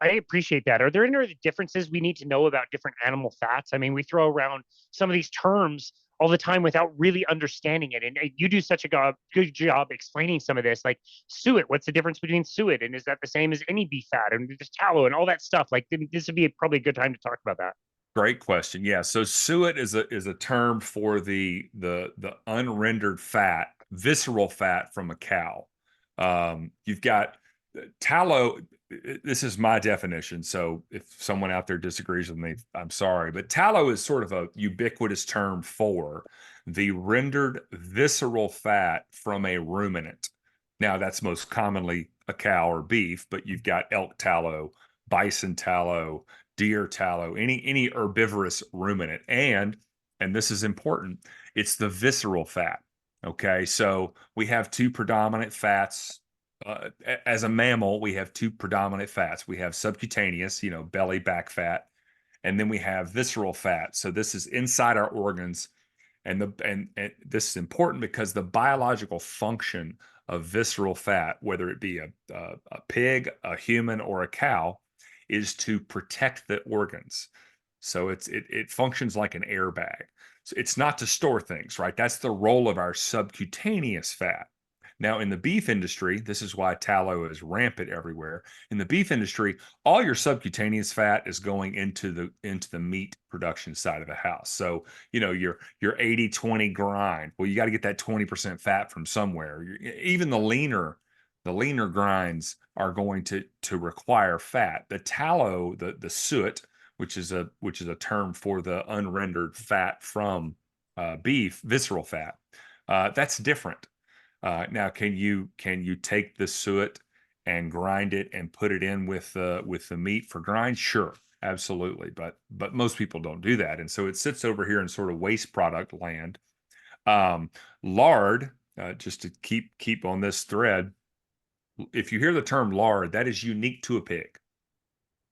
I appreciate that. Are there any other differences we need to know about different animal fats? I mean, we throw around some of these terms all the time without really understanding it. And you do such a good job explaining some of this, like suet. What's the difference between suet? And is that the same as any beef fat and just tallow and all that stuff? Like this would be probably a good time to talk about that. Great question. Yeah. So suet is a term for the unrendered fat, visceral fat from a cow. You've got tallow. This is my definition. So if someone out there disagrees with me, I'm sorry. But tallow is sort of a ubiquitous term for the rendered visceral fat from a ruminant. Now, that's most commonly a cow or beef, but you've got elk tallow, bison tallow, deer tallow, any herbivorous ruminant. And this is important, it's the visceral fat. Okay, so we have two predominant fats. As a mammal, we have two predominant fats. We have subcutaneous, belly back fat, and then we have visceral fat. So this is inside our organs, and this is important because the biological function of visceral fat, whether it be a pig, a human, or a cow, is to protect the organs. So it functions like an airbag. So it's not to store things, right? That's the role of our subcutaneous fat. Now, in the beef industry, this is why tallow is rampant everywhere. In the beef industry, all your subcutaneous fat is going into the meat production side of the house. So, your 80-20 grind. Well, you got to get that 20% fat from somewhere. Even the leaner grinds are going to require fat. The tallow, the suet, which is a term for the unrendered fat from beef, visceral fat, that's different. Now, can you take the suet and grind it and put it in with the meat for grind? Sure, absolutely. But most people don't do that, and so it sits over here in sort of waste product land. Lard, just to keep on this thread, if you hear the term lard, that is unique to a pig.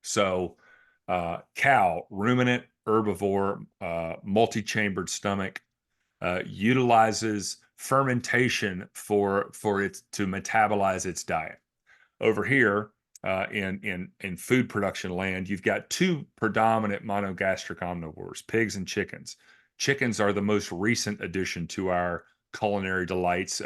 So, cow, ruminant, herbivore, multi-chambered stomach, utilizes fermentation for it to metabolize its diet. Over here, in food production land, you've got two predominant monogastric omnivores: pigs and chickens. Chickens are the most recent addition to our culinary delights.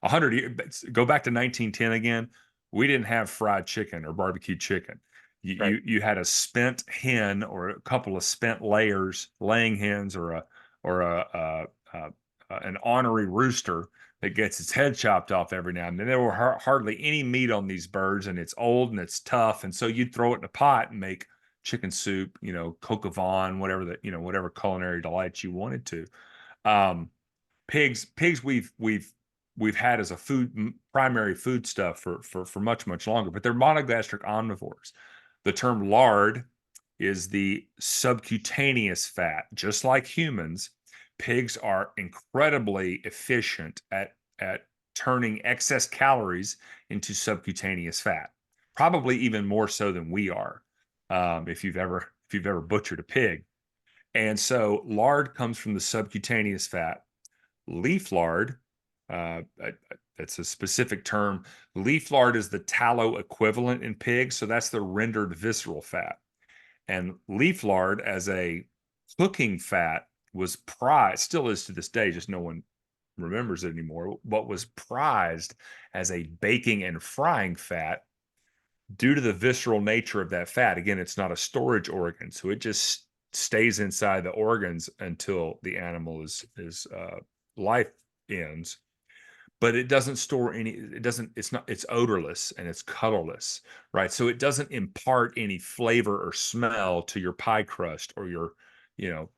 100 years, go back to 1910 again. We didn't have fried chicken or barbecue chicken. You, Right. you had a spent hen or a couple of spent laying hens, or an ornery rooster that gets its head chopped off every now and then. There were hardly any meat on these birds, and it's old and it's tough, and so you'd throw it in a pot and make chicken soup, coq au vin, whatever culinary delights you wanted to. Um, pigs we've had as a primary food stuff for much longer, but they're monogastric omnivores. The term lard is the subcutaneous fat. Just like humans, pigs are incredibly efficient at turning excess calories into subcutaneous fat, probably even more so than we are, if you've ever butchered a pig. And so lard comes from the subcutaneous fat. Leaf lard, that's a specific term. Leaf lard is the tallow equivalent in pigs, so that's the rendered visceral fat. And leaf lard as a cooking fat was prized, still is to this day, just no one remembers it anymore, but was prized as a baking and frying fat due to the visceral nature of that fat. Again, it's not a storage organ, so it just stays inside the organs until the animal is life ends. But it doesn't store any, it's odorless and it's colorless, right? So it doesn't impart any flavor or smell to your pie crust or your, you know,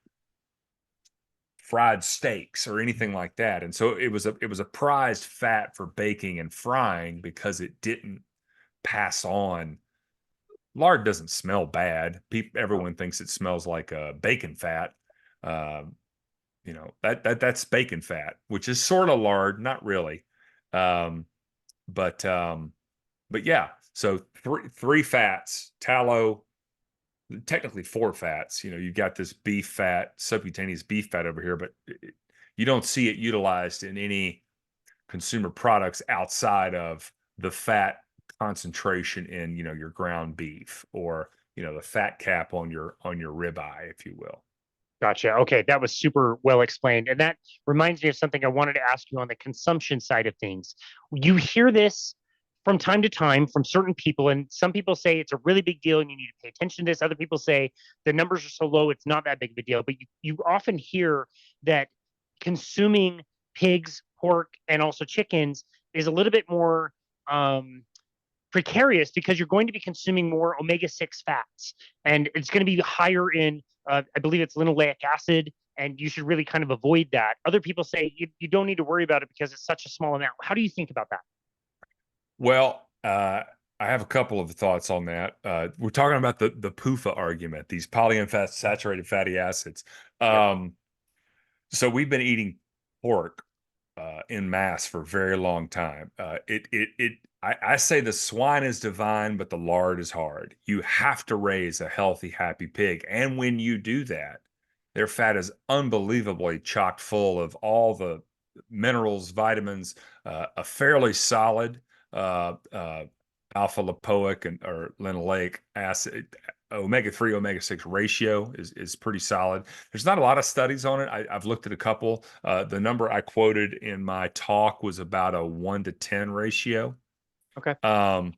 fried steaks or anything like that. And so it was a prized fat for baking and frying because it didn't pass on. Lard doesn't smell bad. Everyone thinks it smells like bacon fat. Um, that's bacon fat, which is sort of lard, not really. Um, but yeah. So three fats: tallow, technically four fats. You've got this beef fat, subcutaneous beef fat over here, but you don't see it utilized in any consumer products outside of the fat concentration in, your ground beef, or, the fat cap on your ribeye, if you will. Gotcha. Okay, that was super well explained. And that reminds me of something I wanted to ask you on the consumption side of things. You hear this from time to time from certain people, and some people say it's a really big deal and you need to pay attention to this. Other people say the numbers are so low, it's not that big of a deal. But you often hear that consuming pigs, pork, and also chickens is a little bit more precarious because you're going to be consuming more omega-6 fats, and it's going to be higher in, I believe it's linoleic acid, and you should really kind of avoid that. Other people say you don't need to worry about it because it's such a small amount. How do you think about that? Well, I have a couple of thoughts on that. We're talking about the PUFA argument, these polyunsaturated fatty acids. Yep. So we've been eating pork in mass for a very long time. I say the swine is divine, but the lard is hard. You have to raise a healthy, happy pig. And when you do that, their fat is unbelievably chock full of all the minerals, vitamins, a fairly solid uh, uh, alpha lipoic and or linoleic acid, omega-3, omega-6 ratio is pretty solid. There's not a lot of studies on it. I've looked at a couple. The number I quoted in my talk was about a 1 to 10 ratio. Okay. Um,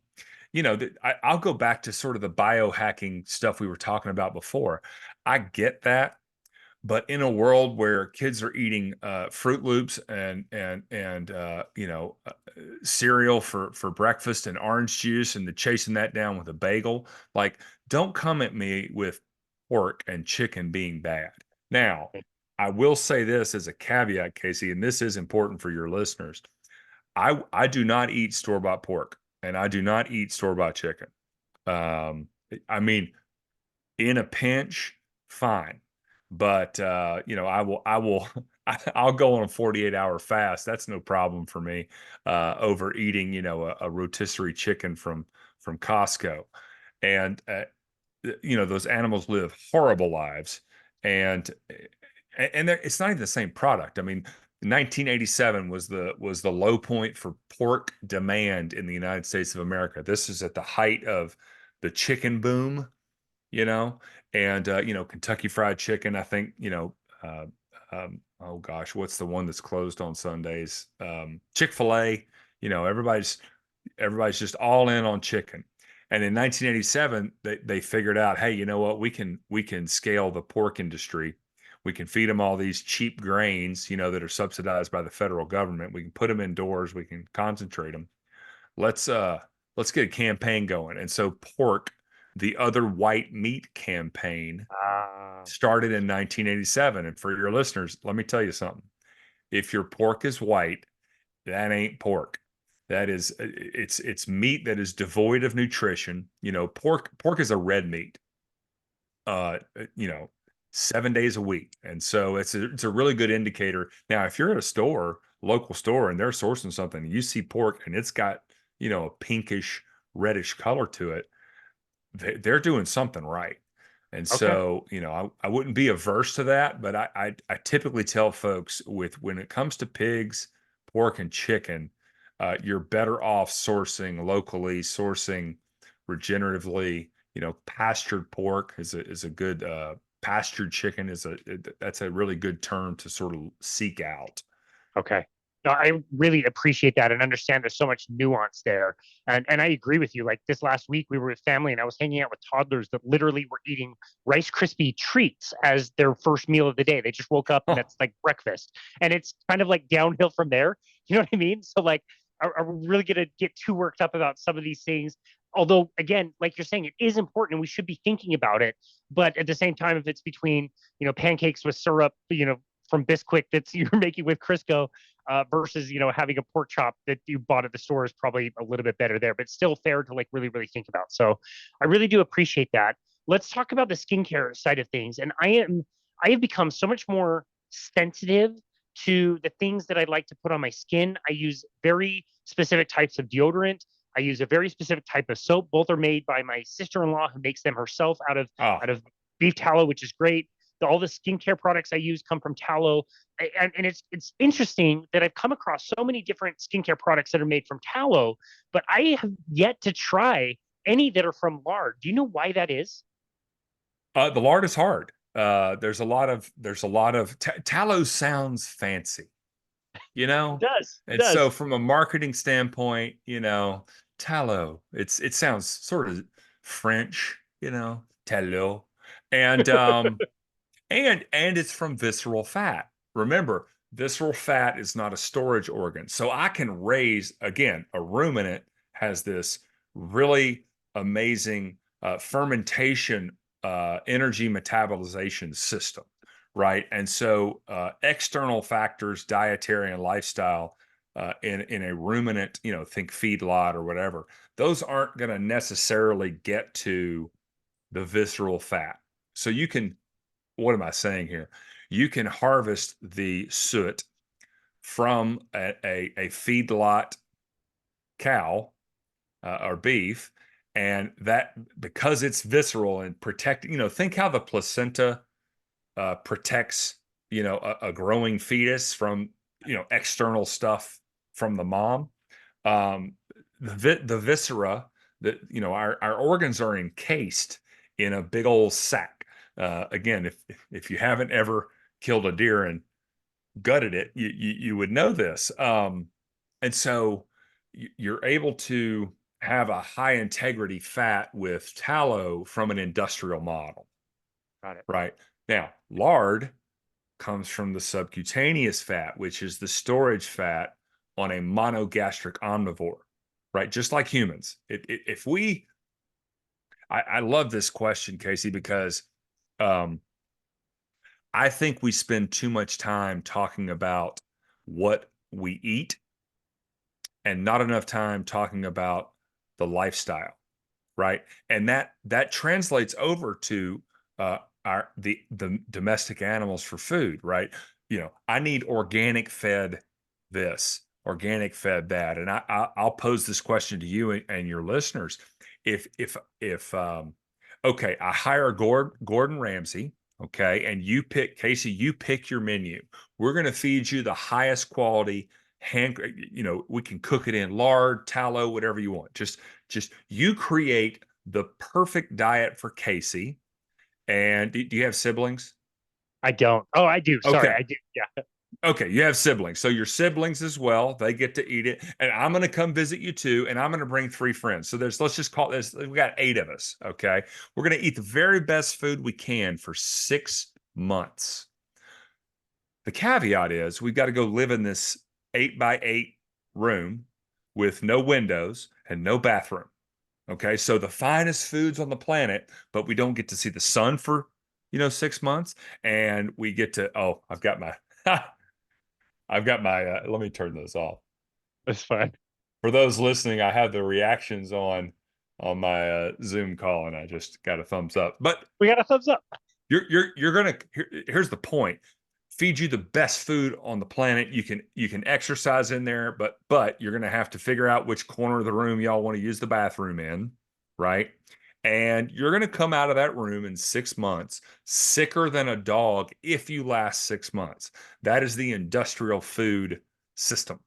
I'll go back to sort of the biohacking stuff we were talking about before. I get that, but in a world where kids are eating Fruit Loops and cereal for breakfast and orange juice, and chasing that down with a bagel, like, don't come at me with pork and chicken being bad. Now, I will say this as a caveat, Casey, and this is important for your listeners. I do not eat store-bought pork, and I do not eat store-bought chicken. Um, I mean, in a pinch, fine. But I will I'll go on a 48-hour fast. That's no problem for me. Over eating, a rotisserie chicken from Costco. And those animals live horrible lives. And it's not even the same product. I mean, 1987 was the low point for pork demand in the United States of America. This is at the height of the chicken boom, you know, and Kentucky Fried Chicken. I think, oh gosh, what's the one that's closed on Sundays? Chick-fil-A. Everybody's just all in on chicken. And in 1987, they figured out, hey, you know what? We can scale the pork industry. We can feed them all these cheap grains, that are subsidized by the federal government. We can put them indoors. We can concentrate them. Let's uh let's get a campaign going. And so pork, the other white meat campaign, Ah, started in 1987. And for your listeners, let me tell you something. If your pork is white, that ain't pork. That is it's meat that is devoid of nutrition. Pork is a red meat. Uh, you know, 7 days a week. And so it's a really good indicator. Now, if you're at a store, local store, and they're sourcing something, and you see pork and it's got, a pinkish, reddish color to it, they're doing something right. And okay. so, I wouldn't be averse to that, but I typically tell folks, when it comes to pigs, pork, and chicken, you're better off sourcing locally, sourcing regeneratively. Pastured pork is a good, pastured chicken that's a really good term to sort of seek out. Okay. No, I really appreciate that and understand there's so much nuance there. And I agree with you. Like this last week, we were with family and I was hanging out with toddlers that literally were eating Rice Krispie treats as their first meal of the day. They just woke up and Huh. that's like breakfast. And it's kind of like downhill from there. You know what I mean? So like, are we really going to get too worked up about some of these things? Although, again, like you're saying, it is important and we should be thinking about it. But at the same time, if it's between, pancakes with syrup, from Bisquick that's you're making with Crisco, versus having a pork chop that you bought at the store is probably a little bit better there, but still fair to like really really think about. So I really do appreciate that. Let's talk about the skincare side of things. And I have become so much more sensitive to the things that I like to put on my skin. I use very specific types of deodorant. I use a very specific type of soap. Both are made by my sister-in-law who makes them herself out of Oh, beef tallow, which is great. all the skincare products I use come from tallow. And it's interesting that I've come across so many different skincare products that are made from tallow, but I have yet to try any that are from lard. Do you know why that is? The lard is hard. There's a lot of tallow sounds fancy, you It know? does. It And so does. from a marketing standpoint, tallow, it sounds sort of French, tallow. And and it's from visceral fat. Remember, visceral fat is not a storage organ. So I can raise, again, a ruminant has this really amazing fermentation energy metabolization system, right? And so external factors, dietary and lifestyle, in a ruminant, think feedlot or whatever, those aren't going to necessarily get to the visceral fat. So you can, what am I saying here? You can harvest the soot from a feedlot cow or beef, and that, because it's visceral and protecting, think how the placenta protects, a growing fetus from, external stuff from the mom. Um, the viscera, that, our organs are encased in a big old sack. Again, if you haven't ever killed a deer and gutted it, you would know this. And so you're able to have a high integrity fat with tallow from an industrial model, Got it. right? Now, lard comes from the subcutaneous fat, which is the storage fat on a monogastric omnivore, right? Just like humans. If we, I love this question, Casey, because um, I think we spend too much time talking about what we eat and not enough time talking about the lifestyle, right? And that translates over to the domestic animals for food, right? I need organic fed this, organic fed that, and I'll pose this question to you and your listeners. If okay, I hire Gordon Ramsay, okay, and you pick, Casey, you pick your menu. We're going to feed you the highest quality hand, we can cook it in lard, tallow, whatever you want. Just you create the perfect diet for Casey. And do you have siblings? I don't. Oh, I do. Sorry, Okay. I do. Yeah. Okay, you have siblings. So your siblings as well, they get to eat it. And I'm going to come visit you too. And I'm going to bring 3 friends. So let's just call this, we got 8 of us. Okay. We're going to eat the very best food we can for 6 months. The caveat is we've got to go live in this 8 by 8 room with no windows and no bathroom. Okay. So the finest foods on the planet, but we don't get to see the sun for, 6 months. And we get to, oh, let me turn this off. That's fine. For those listening, I have the reactions on my Zoom call and I just got a thumbs up. But We got a thumbs up. you're gonna here's the point. Feed you the best food on the planet. You can exercise in there, but you're gonna have to figure out which corner of the room y'all want to use the bathroom in, right? And you're gonna come out of that room in 6 months sicker than a dog if you last 6 months. That is the industrial food system.